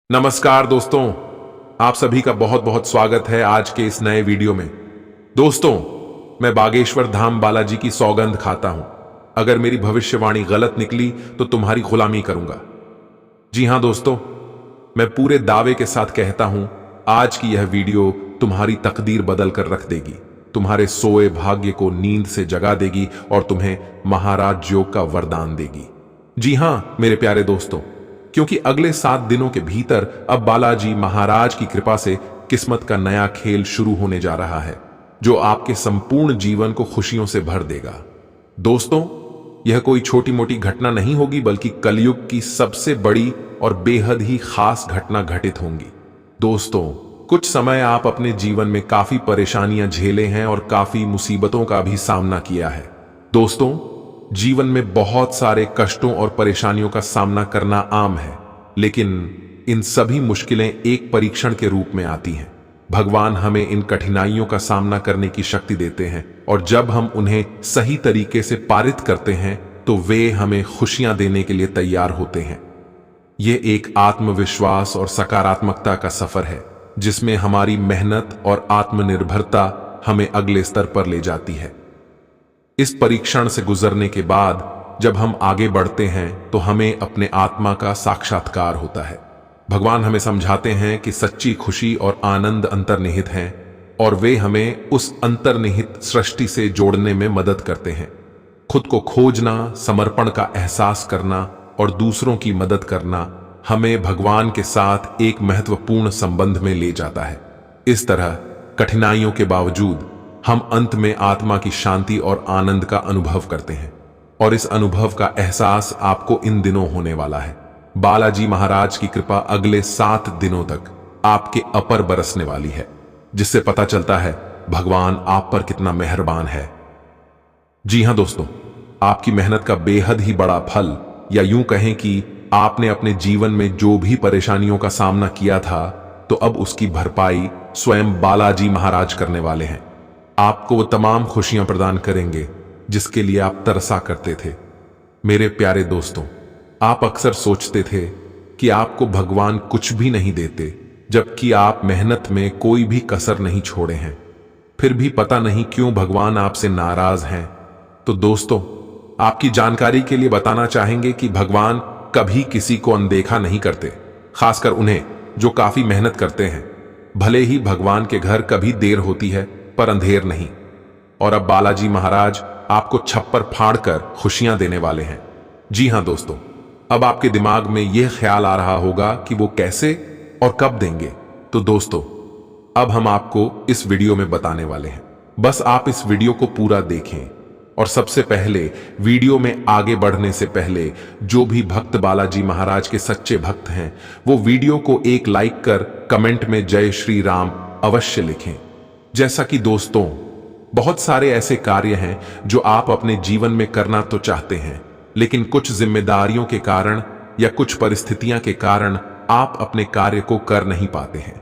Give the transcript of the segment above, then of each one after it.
नमस्कार दोस्तों, आप सभी का बहुत बहुत स्वागत है आज के इस नए वीडियो में। दोस्तों, मैं बागेश्वर धाम बालाजी की सौगंध खाता हूं, अगर मेरी भविष्यवाणी गलत निकली तो तुम्हारी गुलामी करूंगा। जी हां दोस्तों, मैं पूरे दावे के साथ कहता हूं, आज की यह वीडियो तुम्हारी तकदीर बदल कर रख देगी, तुम्हारे सोए भाग्य को नींद से जगा देगी और तुम्हें महाराज योग का वरदान देगी। जी हां मेरे प्यारे दोस्तों, क्योंकि अगले 7 दिनों के भीतर अब बालाजी महाराज की कृपा से किस्मत का नया खेल शुरू होने जा रहा है, जो आपके संपूर्ण जीवन को खुशियों से भर देगा। दोस्तों, यह कोई छोटी मोटी घटना नहीं होगी, बल्कि कलयुग की सबसे बड़ी और बेहद ही खास घटना घटित होंगी। दोस्तों, कुछ समय आप अपने जीवन में काफी परेशानियां झेले हैं और काफी मुसीबतों का भी सामना किया है। दोस्तों, जीवन में बहुत सारे कष्टों और परेशानियों का सामना करना आम है, लेकिन इन सभी मुश्किलें एक परीक्षण के रूप में आती हैं। भगवान हमें इन कठिनाइयों का सामना करने की शक्ति देते हैं, और जब हम उन्हें सही तरीके से पारित करते हैं तो वे हमें खुशियां देने के लिए तैयार होते हैं। ये एक आत्मविश्वास और सकारात्मकता का सफर है, जिसमें हमारी मेहनत और आत्मनिर्भरता हमें अगले स्तर पर ले जाती है। इस परीक्षण से गुजरने के बाद जब हम आगे बढ़ते हैं तो हमें अपने आत्मा का साक्षात्कार होता है। भगवान हमें समझाते हैं कि सच्ची खुशी और आनंद अंतर्निहित हैं, और वे हमें उस अंतर्निहित सृष्टि से जोड़ने में मदद करते हैं। खुद को खोजना, समर्पण का एहसास करना और दूसरों की मदद करना हमें भगवान के साथ एक महत्वपूर्ण संबंध में ले जाता है। इस तरह कठिनाइयों के बावजूद हम अंत में आत्मा की शांति और आनंद का अनुभव करते हैं, और इस अनुभव का एहसास आपको इन दिनों होने वाला है। बालाजी महाराज की कृपा अगले 7 दिनों तक आपके अपर बरसने वाली है, जिससे पता चलता है भगवान आप पर कितना मेहरबान है। जी हां दोस्तों, आपकी मेहनत का बेहद ही बड़ा फल, या यूं कहें कि आपने अपने जीवन में जो भी परेशानियों का सामना किया था, तो अब उसकी भरपाई स्वयं बालाजी महाराज करने वाले हैं। आपको वो तमाम खुशियां प्रदान करेंगे जिसके लिए आप तरसा करते थे। मेरे प्यारे दोस्तों, आप अक्सर सोचते थे कि आपको भगवान कुछ भी नहीं देते, जबकि आप मेहनत में कोई भी कसर नहीं छोड़े हैं। फिर भी पता नहीं क्यों भगवान आपसे नाराज हैं। तो दोस्तों, आपकी जानकारी के लिए बताना चाहेंगे कि भगवान कभी किसी को अनदेखा नहीं करते, खासकर उन्हें जो काफी मेहनत करते हैं। भले ही भगवान के घर कभी देर होती है, पर अंधेर नहीं। और अब बालाजी महाराज आपको छप्पर फाड़कर खुशियां देने वाले हैं। जी हां दोस्तों, अब आपके दिमाग में यह ख्याल आ रहा होगा कि वो कैसे और कब देंगे। तो दोस्तों, अब हम आपको इस वीडियो में बताने वाले हैं। बस आप इस वीडियो को पूरा देखें, और सबसे पहले वीडियो में आगे बढ़ने से पहले जो भी भक्त बालाजी महाराज के सच्चे भक्त हैं, वो वीडियो को एक लाइक कर कमेंट में जय श्री राम अवश्य लिखें। जैसा कि दोस्तों, बहुत सारे ऐसे कार्य हैं जो आप अपने जीवन में करना तो चाहते हैं, लेकिन कुछ जिम्मेदारियों के कारण या कुछ परिस्थितियां के कारण आप अपने कार्य को कर नहीं पाते हैं।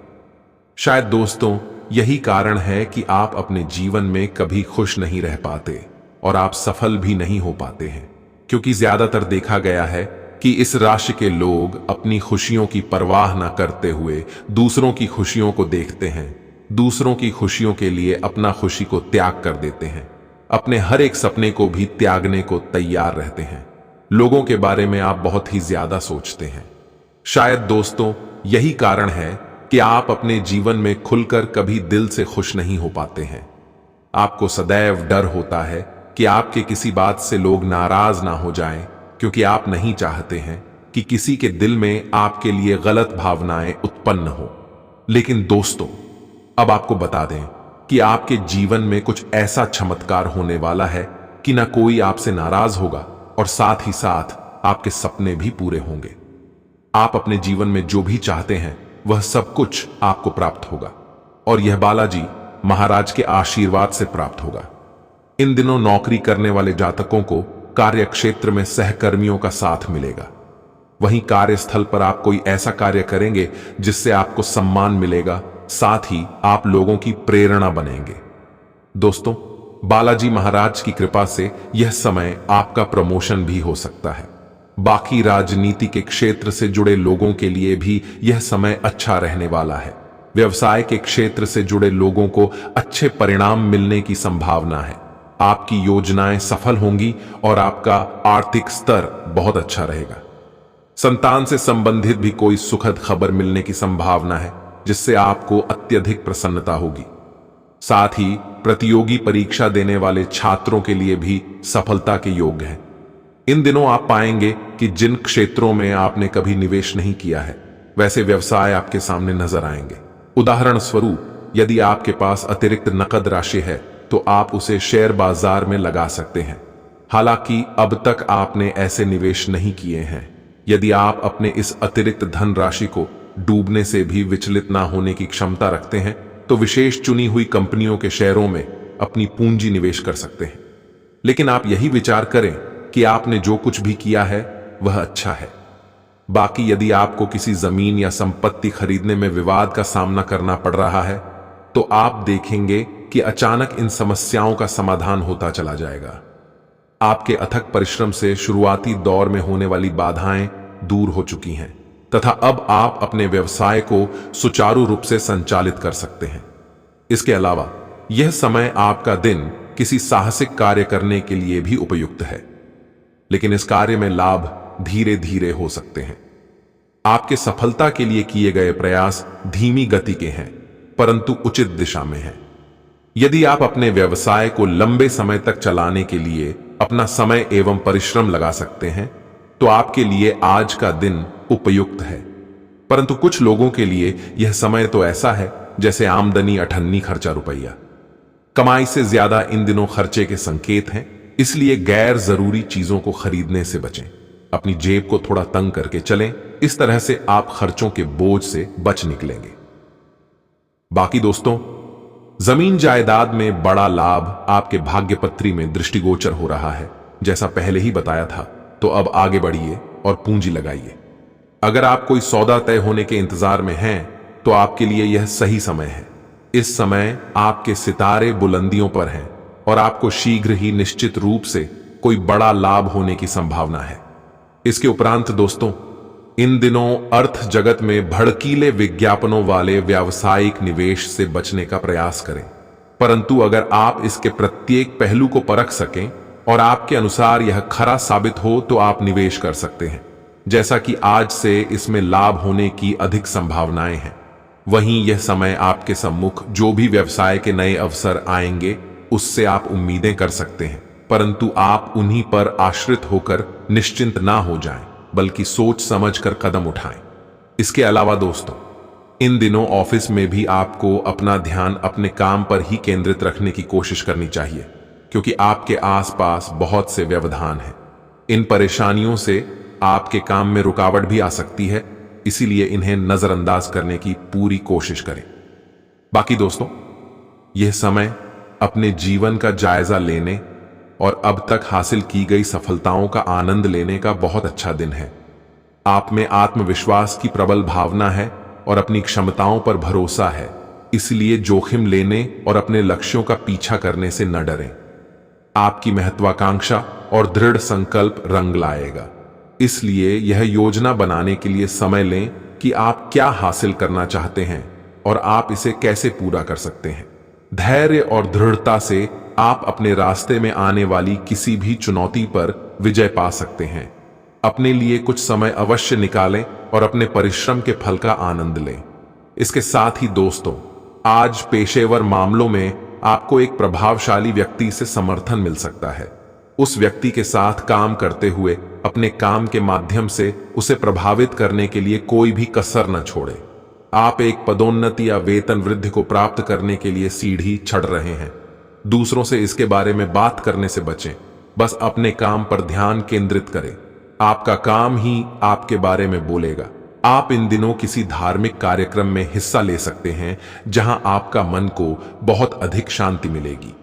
शायद दोस्तों, यही कारण है कि आप अपने जीवन में कभी खुश नहीं रह पाते और आप सफल भी नहीं हो पाते हैं, क्योंकि ज्यादातर देखा गया है कि इस राशि के लोग अपनी खुशियों की परवाह न करते हुए दूसरों की खुशियों को देखते हैं, दूसरों की खुशियों के लिए अपना खुशी को त्याग कर देते हैं, अपने हर एक सपने को भी त्यागने को तैयार रहते हैं। लोगों के बारे में आप बहुत ही ज्यादा सोचते हैं। शायद दोस्तों, यही कारण है कि आप अपने जीवन में खुलकर कभी दिल से खुश नहीं हो पाते हैं। आपको सदैव डर होता है कि आपके किसी बात से लोग नाराज ना हो जाएं, क्योंकि आप नहीं चाहते हैं कि किसी के दिल में आपके लिए गलत भावनाएं उत्पन्न हो। लेकिन दोस्तों, अब आपको बता दें कि आपके जीवन में कुछ ऐसा चमत्कार होने वाला है कि ना कोई आपसे नाराज होगा, और साथ ही साथ आपके सपने भी पूरे होंगे। आप अपने जीवन में जो भी चाहते हैं वह सब कुछ आपको प्राप्त होगा, और यह बालाजी महाराज के आशीर्वाद से प्राप्त होगा। इन दिनों नौकरी करने वाले जातकों को कार्य क्षेत्र में सहकर्मियों का साथ मिलेगा। वहीं कार्यस्थल पर आप कोई ऐसा कार्य करेंगे जिससे आपको सम्मान मिलेगा, साथ ही आप लोगों की प्रेरणा बनेंगे। दोस्तों, बालाजी महाराज की कृपा से यह समय आपका प्रमोशन भी हो सकता है। बाकी राजनीति के क्षेत्र से जुड़े लोगों के लिए भी यह समय अच्छा रहने वाला है। व्यवसाय के क्षेत्र से जुड़े लोगों को अच्छे परिणाम मिलने की संभावना है। आपकी योजनाएं सफल होंगी और आपका आर्थिक स्तर बहुत अच्छा रहेगा। संतान से संबंधित भी कोई सुखद खबर मिलने की संभावना है, जिससे आपको अत्यधिक प्रसन्नता होगी। साथ ही प्रतियोगी परीक्षा देने वाले छात्रों के लिए भी सफलता के योग है। इन दिनों आप पाएंगे कि जिन क्षेत्रों में आपने कभी निवेश नहीं किया है, वैसे व्यवसाय आपके सामने नजर आएंगे। उदाहरण स्वरूप, यदि आपके पास अतिरिक्त नकद राशि है तो आप उसे शेयर बाजार में लगा सकते हैं। हालांकि अब तक आपने ऐसे निवेश नहीं किए हैं। यदि आप अपने इस अतिरिक्त धन राशि को डूबने से भी विचलित ना होने की क्षमता रखते हैं, तो विशेष चुनी हुई कंपनियों के शेयरों में अपनी पूंजी निवेश कर सकते हैं। लेकिन आप यही विचार करें कि आपने जो कुछ भी किया है वह अच्छा है। बाकी यदि आपको किसी जमीन या संपत्ति खरीदने में विवाद का सामना करना पड़ रहा है, तो आप देखेंगे कि अचानक इन समस्याओं का समाधान होता चला जाएगा। आपके अथक परिश्रम से शुरुआती दौर में होने वाली बाधाएं दूर हो चुकी हैं तथा अब आप अपने व्यवसाय को सुचारू रूप से संचालित कर सकते हैं। इसके अलावा यह समय आपका दिन किसी साहसिक कार्य करने के लिए भी उपयुक्त है, लेकिन इस कार्य में लाभ धीरे धीरे हो सकते हैं। आपके सफलता के लिए किए गए प्रयास धीमी गति के हैं, परंतु उचित दिशा में हैं। यदि आप अपने व्यवसाय को लंबे समय तक चलाने के लिए अपना समय एवं परिश्रम लगा सकते हैं, तो आपके लिए आज का दिन उपयुक्त है। परंतु कुछ लोगों के लिए यह समय तो ऐसा है जैसे आमदनी अठन्नी खर्चा रुपया। कमाई से ज्यादा इन दिनों खर्चे के संकेत हैं, इसलिए गैर जरूरी चीजों को खरीदने से बचें। अपनी जेब को थोड़ा तंग करके चलें, इस तरह से आप खर्चों के बोझ से बच निकलेंगे। बाकी दोस्तों, जमीन जायदाद में बड़ा लाभ आपके भाग्यपत्री में दृष्टिगोचर हो रहा है। जैसा पहले ही बताया था, तो अब आगे बढ़िए और पूंजी लगाइए। अगर आप कोई सौदा तय होने के इंतजार में हैं, तो आपके लिए यह सही समय है। इस समय आपके सितारे बुलंदियों पर हैं और आपको शीघ्र ही निश्चित रूप से कोई बड़ा लाभ होने की संभावना है। इसके उपरांत दोस्तों, इन दिनों अर्थ जगत में भड़कीले विज्ञापनों वाले व्यावसायिक निवेश से बचने का प्रयास करें। परंतु अगर आप इसके प्रत्येक पहलू को परख सकें और आपके अनुसार यह खरा साबित हो, तो आप निवेश कर सकते हैं। जैसा कि आज से इसमें लाभ होने की अधिक संभावनाएं हैं, वहीं यह समय आपके सम्मुख जो भी व्यवसाय के नए अवसर आएंगे, उससे आप उम्मीदें कर सकते हैं। परंतु आप उन्हीं पर आश्रित होकर निश्चिंत ना हो जाएं, बल्कि सोच समझकर कदम उठाएं। इसके अलावा दोस्तों, इन दिनों ऑफिस में भी आपको अपना ध्यान अपने काम पर ही केंद्रित रखने की कोशिश करनी चाहिए, क्योंकि आपके आसपास बहुत से व्यवधान हैं। इन परेशानियों से आपके काम में रुकावट भी आ सकती है, इसीलिए इन्हें नजरअंदाज करने की पूरी कोशिश करें। बाकी दोस्तों, यह समय अपने जीवन का जायजा लेने और अब तक हासिल की गई सफलताओं का आनंद लेने का बहुत अच्छा दिन है। आप में आत्मविश्वास की प्रबल भावना है और अपनी क्षमताओं पर भरोसा है, इसलिए जोखिम लेने और अपने लक्ष्यों का पीछा करने से न डरें। आपकी महत्वाकांक्षा और दृढ़ संकल्प रंग लाएगा, इसलिए यह योजना बनाने के लिए समय लें कि आप क्या हासिल करना चाहते हैं और आप इसे कैसे पूरा कर सकते हैं। धैर्य और दृढ़ता से आप अपने रास्ते में आने वाली किसी भी चुनौती पर विजय पा सकते हैं। अपने लिए कुछ समय अवश्य निकालें और अपने परिश्रम के फल का आनंद लें। इसके साथ ही दोस्तों, आज पेशेवर मामलों में आपको एक प्रभावशाली व्यक्ति से समर्थन मिल सकता है। उस व्यक्ति के साथ काम करते हुए अपने काम के माध्यम से उसे प्रभावित करने के लिए कोई भी कसर न छोड़े। आप एक पदोन्नति या वेतन वृद्धि को प्राप्त करने के लिए सीढ़ी चढ़ रहे हैं। दूसरों से इसके बारे में बात करने से बचें, बस अपने काम पर ध्यान केंद्रित करें। आपका काम ही आपके बारे में बोलेगा। आप इन दिनों किसी धार्मिक कार्यक्रम में हिस्सा ले सकते हैं, जहां आपका मन को बहुत अधिक शांति मिलेगी।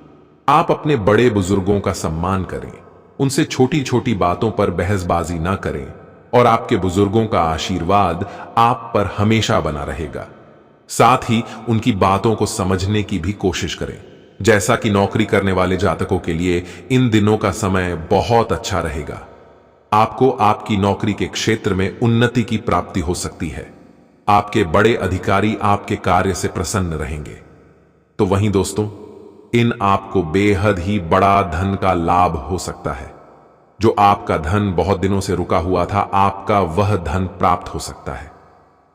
आप अपने बड़े बुजुर्गों का सम्मान करें, उनसे छोटी छोटी बातों पर बहसबाजी ना करें और आपके बुजुर्गों का आशीर्वाद आप पर हमेशा बना रहेगा। साथ ही उनकी बातों को समझने की भी कोशिश करें। जैसा कि नौकरी करने वाले जातकों के लिए इन दिनों का समय बहुत अच्छा रहेगा। आपको आपकी नौकरी के क्षेत्र में उन्नति की प्राप्ति हो सकती है। आपके बड़े अधिकारी आपके कार्य से प्रसन्न रहेंगे। तो वहीं दोस्तों, इन आपको बेहद ही बड़ा धन का लाभ हो सकता है। जो आपका धन बहुत दिनों से रुका हुआ था, आपका वह धन प्राप्त हो सकता है।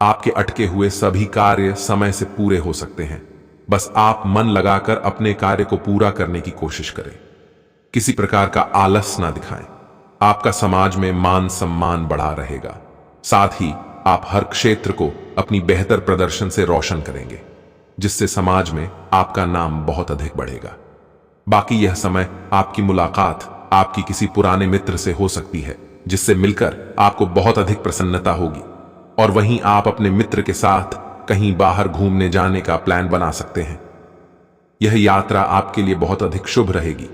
आपके अटके हुए सभी कार्य समय से पूरे हो सकते हैं। बस आप मन लगाकर अपने कार्य को पूरा करने की कोशिश करें। किसी प्रकार का आलस ना दिखाएं। आपका समाज में मान सम्मान बढ़ा रहेगा। साथ ही आप हर क्षेत्र को अपनी बेहतर प्रदर्शन से रोशन करेंगे, जिससे समाज में आपका नाम बहुत अधिक बढ़ेगा। बाकी यह समय आपकी मुलाकात आपकी किसी पुराने मित्र से हो सकती है, जिससे मिलकर आपको बहुत अधिक प्रसन्नता होगी। और वहीं आप अपने मित्र के साथ कहीं बाहर घूमने जाने का प्लान बना सकते हैं। यह यात्रा आपके लिए बहुत अधिक शुभ रहेगी।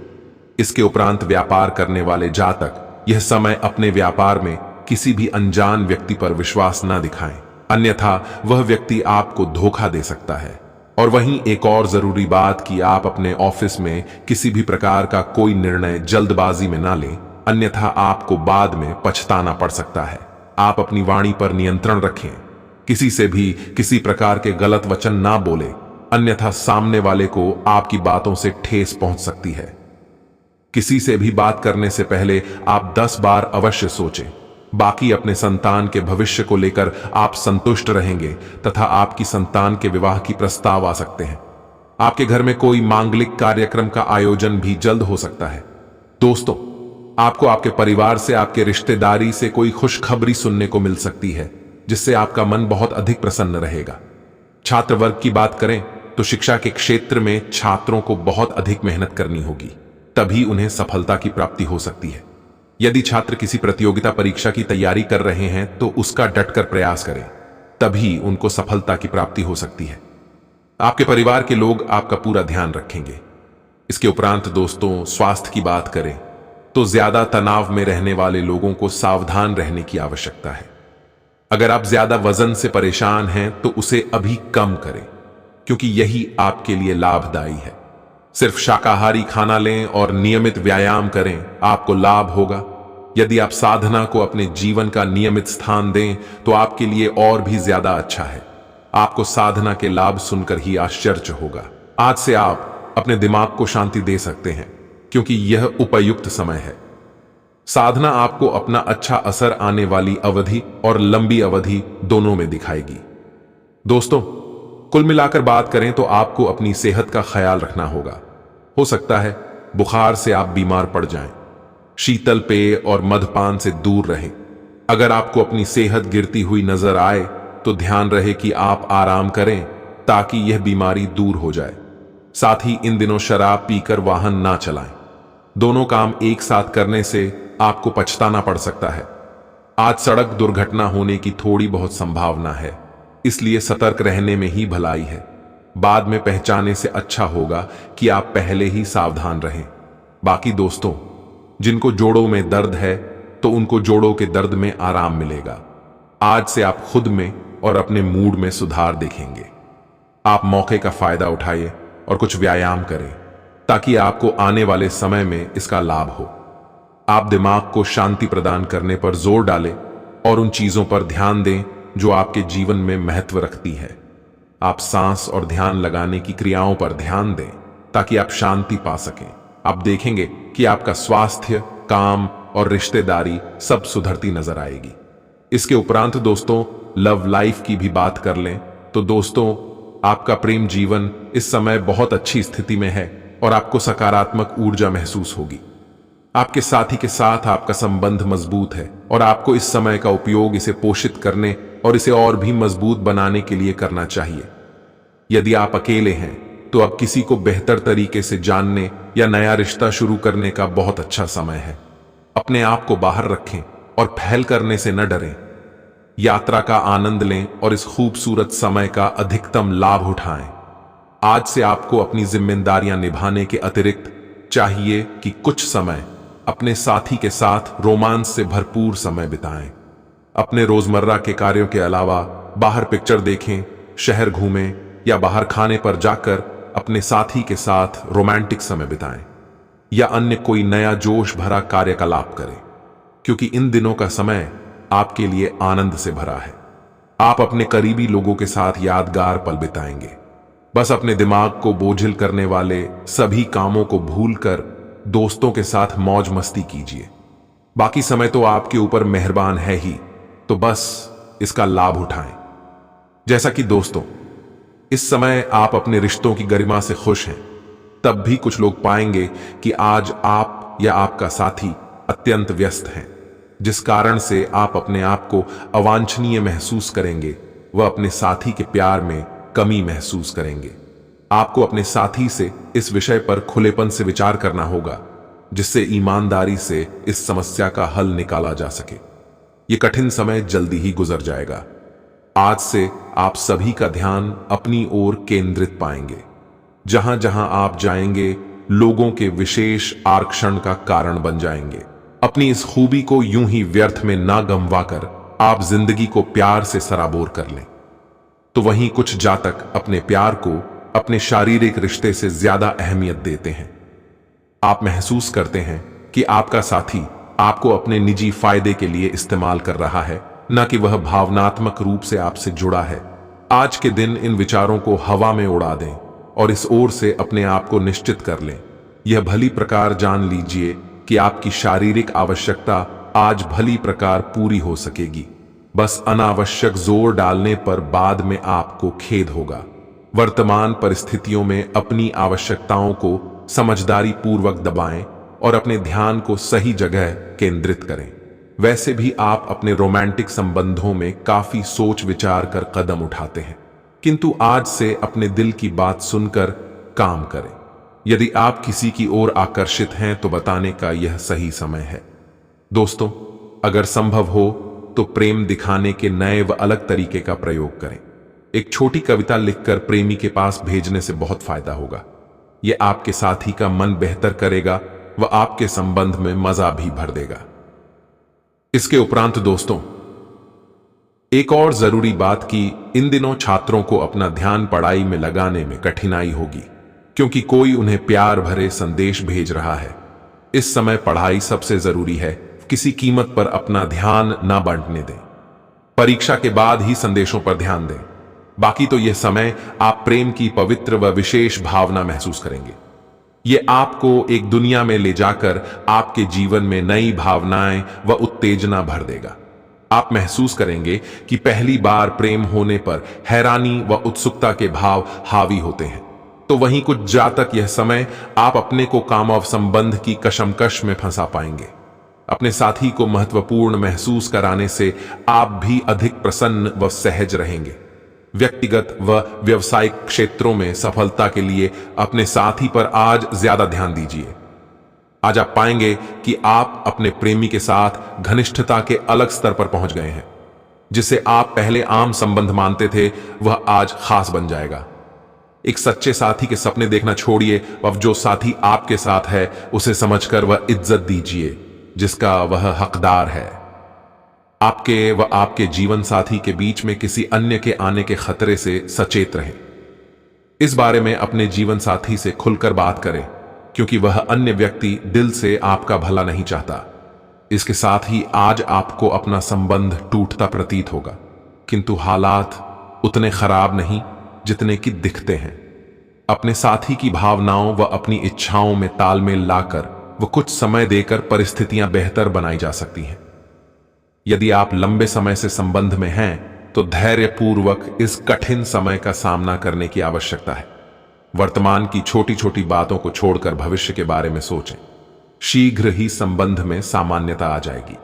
इसके उपरांत व्यापार करने वाले जातक यह समय अपने व्यापार में किसी भी अनजान व्यक्ति पर विश्वास न दिखाएं, अन्यथा वह व्यक्ति आपको धोखा दे सकता है। और वहीं एक और जरूरी बात कि आप अपने ऑफिस में किसी भी प्रकार का कोई निर्णय जल्दबाजी में ना लें, अन्यथा आपको बाद में पछताना पड़ सकता है। आप अपनी वाणी पर नियंत्रण रखें। किसी से भी किसी प्रकार के गलत वचन ना बोले, अन्यथा सामने वाले को आपकी बातों से ठेस पहुंच सकती है। किसी से भी बात करने से पहले आप 10 बार अवश्य सोचें। बाकी अपने संतान के भविष्य को लेकर आप संतुष्ट रहेंगे तथा आपकी संतान के विवाह की प्रस्ताव आ सकते हैं। आपके घर में कोई मांगलिक कार्यक्रम का आयोजन भी जल्द हो सकता है। दोस्तों, आपको आपके परिवार से, आपके रिश्तेदारी से कोई खुशखबरी सुनने को मिल सकती है, जिससे आपका मन बहुत अधिक प्रसन्न रहेगा। छात्र वर्ग की बात करें तो शिक्षा के क्षेत्र में छात्रों को बहुत अधिक मेहनत करनी होगी, तभी उन्हें सफलता की प्राप्ति हो सकती है। यदि छात्र किसी प्रतियोगिता परीक्षा की तैयारी कर रहे हैं तो उसका डटकर प्रयास करें, तभी उनको सफलता की प्राप्ति हो सकती है। आपके परिवार के लोग आपका पूरा ध्यान रखेंगे। इसके उपरांत दोस्तों, स्वास्थ्य की बात करें तो ज्यादा तनाव में रहने वाले लोगों को सावधान रहने की आवश्यकता है। अगर आप ज्यादा वजन से परेशान हैं तो उसे अभी कम करें, क्योंकि यही आपके लिए लाभदायी है। सिर्फ शाकाहारी खाना लें और नियमित व्यायाम करें, आपको लाभ होगा। यदि आप साधना को अपने जीवन का नियमित स्थान दें तो आपके लिए और भी ज्यादा अच्छा है। आपको साधना के लाभ सुनकर ही आश्चर्य होगा। आज से आप अपने दिमाग को शांति दे सकते हैं, क्योंकि यह उपयुक्त समय है। साधना आपको अपना अच्छा असर आने वाली अवधि और लंबी अवधि दोनों में दिखाएगी। दोस्तों, कुल मिलाकर बात करें तो आपको अपनी सेहत का ख्याल रखना होगा। हो सकता है बुखार से आप बीमार पड़ जाएं। शीतल पेय और मदपान से दूर रहें। अगर आपको अपनी सेहत गिरती हुई नजर आए तो ध्यान रहे कि आप आराम करें, ताकि यह बीमारी दूर हो जाए। साथ ही इन दिनों शराब पीकर वाहन ना चलाएं। दोनों काम एक साथ करने से आपको पछताना पड़ सकता है। आज सड़क दुर्घटना होने की थोड़ी बहुत संभावना है, इसलिए सतर्क रहने में ही भलाई है। बाद में पहचाने से अच्छा होगा कि आप पहले ही सावधान रहें। बाकी दोस्तों, जिनको जोड़ों में दर्द है तो उनको जोड़ों के दर्द में आराम मिलेगा। आज से आप खुद में और अपने मूड में सुधार देखेंगे। आप मौके का फायदा उठाइए और कुछ व्यायाम करें, ताकि आपको आने वाले समय में इसका लाभ हो। आप दिमाग को शांति प्रदान करने पर जोर डालें और उन चीजों पर ध्यान दें जो आपके जीवन में महत्व रखती है। आप सांस और ध्यान लगाने की क्रियाओं पर ध्यान दें, ताकि आप शांति पा सकें। आप देखेंगे कि आपका स्वास्थ्य, काम और रिश्तेदारी सब सुधरती नजर आएगी। इसके उपरांत दोस्तों, लव लाइफ की भी बात कर लें तो दोस्तों, आपका प्रेम जीवन इस समय बहुत अच्छी स्थिति में है और आपको सकारात्मक ऊर्जा महसूस होगी। आपके साथी के साथ आपका संबंध मजबूत है और आपको इस समय का उपयोग इसे पोषित करने और इसे और भी मजबूत बनाने के लिए करना चाहिए। यदि आप अकेले हैं तो अब किसी को बेहतर तरीके से जानने या नया रिश्ता शुरू करने का बहुत अच्छा समय है। अपने आप को बाहर रखें और पहल करने से न डरें। यात्रा का आनंद लें और इस खूबसूरत समय का अधिकतम लाभ उठाएं। आज से आपको अपनी जिम्मेदारियां निभाने के अतिरिक्त चाहिए कि कुछ समय अपने साथी के साथ रोमांस से भरपूर समय बिताएं। अपने रोजमर्रा के कार्यों के अलावा बाहर पिक्चर देखें, शहर घूमें या बाहर खाने पर जाकर अपने साथी के साथ रोमांटिक समय बिताएं या अन्य कोई नया जोश भरा कार्यकलाप करें। क्योंकि इन दिनों का समय आपके लिए आनंद से भरा है। आप अपने करीबी लोगों के साथ यादगार पल बिताएंगे। बस अपने दिमाग को बोझिल करने वाले सभी कामों को भूलकर दोस्तों के साथ मौज मस्ती कीजिए। बाकी समय तो आपके ऊपर मेहरबान है ही, तो बस इसका लाभ उठाएं। जैसा कि दोस्तों, इस समय आप अपने रिश्तों की गरिमा से खुश हैं, तब भी कुछ लोग पाएंगे कि आज आप या आपका साथी अत्यंत व्यस्त हैं, जिस कारण से आप अपने आप को अवांछनीय महसूस करेंगे व अपने साथी के प्यार में कमी महसूस करेंगे। आपको अपने साथी से इस विषय पर खुलेपन से विचार करना होगा, जिससे ईमानदारी से इस समस्या का हल निकाला जा सके। ये कठिन समय जल्दी ही गुजर जाएगा। आज से आप सभी का ध्यान अपनी ओर केंद्रित पाएंगे। जहां जहां आप जाएंगे, लोगों के विशेष आकर्षण का कारण बन जाएंगे। अपनी इस खूबी को यूं ही व्यर्थ में ना गंवाकर आप जिंदगी को प्यार से सराबोर कर लें। तो वहीं कुछ जातक अपने प्यार को अपने शारीरिक रिश्ते से ज्यादा अहमियत देते हैं। आप महसूस करते हैं कि आपका साथी आपको अपने निजी फायदे के लिए इस्तेमाल कर रहा है, न कि वह भावनात्मक रूप से आपसे जुड़ा है। आज के दिन इन विचारों को हवा में उड़ा दें और इस ओर से अपने आप को निश्चित कर लें। यह भली प्रकार जान लीजिए कि आपकी शारीरिक आवश्यकता आज भली प्रकार पूरी हो सकेगी। बस अनावश्यक जोर डालने पर बाद में आपको खेद होगा। वर्तमान परिस्थितियों में अपनी आवश्यकताओं को समझदारी पूर्वक दबाएं और अपने ध्यान को सही जगह केंद्रित करें। वैसे भी आप अपने रोमांटिक संबंधों में काफी सोच विचार कर कदम उठाते हैं, किंतु आज से अपने दिल की बात सुनकर काम करें। यदि आप किसी की ओर आकर्षित हैं तो बताने का यह सही समय है। दोस्तों, अगर संभव हो तो प्रेम दिखाने के नए व अलग तरीके का प्रयोग करें। एक छोटी कविता लिखकर प्रेमी के पास भेजने से बहुत फायदा होगा। यह आपके साथी का मन बेहतर करेगा व आपके संबंध में मजा भी भर देगा। इसके उपरांत दोस्तों, एक और जरूरी बात कि इन दिनों छात्रों को अपना ध्यान पढ़ाई में लगाने में कठिनाई होगी, क्योंकि कोई उन्हें प्यार भरे संदेश भेज रहा है। इस समय पढ़ाई सबसे जरूरी है। किसी कीमत पर अपना ध्यान ना बांटने दें। परीक्षा के बाद ही संदेशों पर ध्यान दें। बाकी तो यह समय आप प्रेम की पवित्र व विशेष भावना महसूस करेंगे। यह आपको एक दुनिया में ले जाकर आपके जीवन में नई भावनाएं व उत्तेजना भर देगा। आप महसूस करेंगे कि पहली बार प्रेम होने पर हैरानी व उत्सुकता के भाव हावी होते हैं। तो वहीं कुछ जातक यह समय आप अपने को कामव संबंध की कशमकश में फंसा पाएंगे। अपने साथी को महत्वपूर्ण महसूस कराने से आप भी अधिक प्रसन्न व सहज रहेंगे। व्यक्तिगत व व्यवसायिक क्षेत्रों में सफलता के लिए अपने साथी पर आज ज्यादा ध्यान दीजिए। आज आप पाएंगे कि आप अपने प्रेमी के साथ घनिष्ठता के अलग स्तर पर पहुंच गए हैं। जिसे आप पहले आम संबंध मानते थे, वह आज खास बन जाएगा। एक सच्चे साथी के सपने देखना छोड़िए, अब जो साथी आपके साथ है उसे समझकर वह इज्जत दीजिए जिसका वह हकदार है। आपके व आपके जीवन साथी के बीच में किसी अन्य के आने के खतरे से सचेत रहें। इस बारे में अपने जीवन साथी से खुलकर बात करें, क्योंकि वह अन्य व्यक्ति दिल से आपका भला नहीं चाहता। इसके साथ ही आज आपको अपना संबंध टूटता प्रतीत होगा, किंतु हालात उतने खराब नहीं जितने कि दिखते हैं। अपने साथी की भावनाओं व अपनी इच्छाओं में तालमेल लाकर व कुछ समय देकर परिस्थितियां बेहतर बनाई जा सकती हैं। यदि आप लंबे समय से संबंध में हैं तो धैर्यपूर्वक इस कठिन समय का सामना करने की आवश्यकता है। वर्तमान की छोटी छोटी बातों को छोड़कर भविष्य के बारे में सोचें। शीघ्र ही संबंध में सामान्यता आ जाएगी।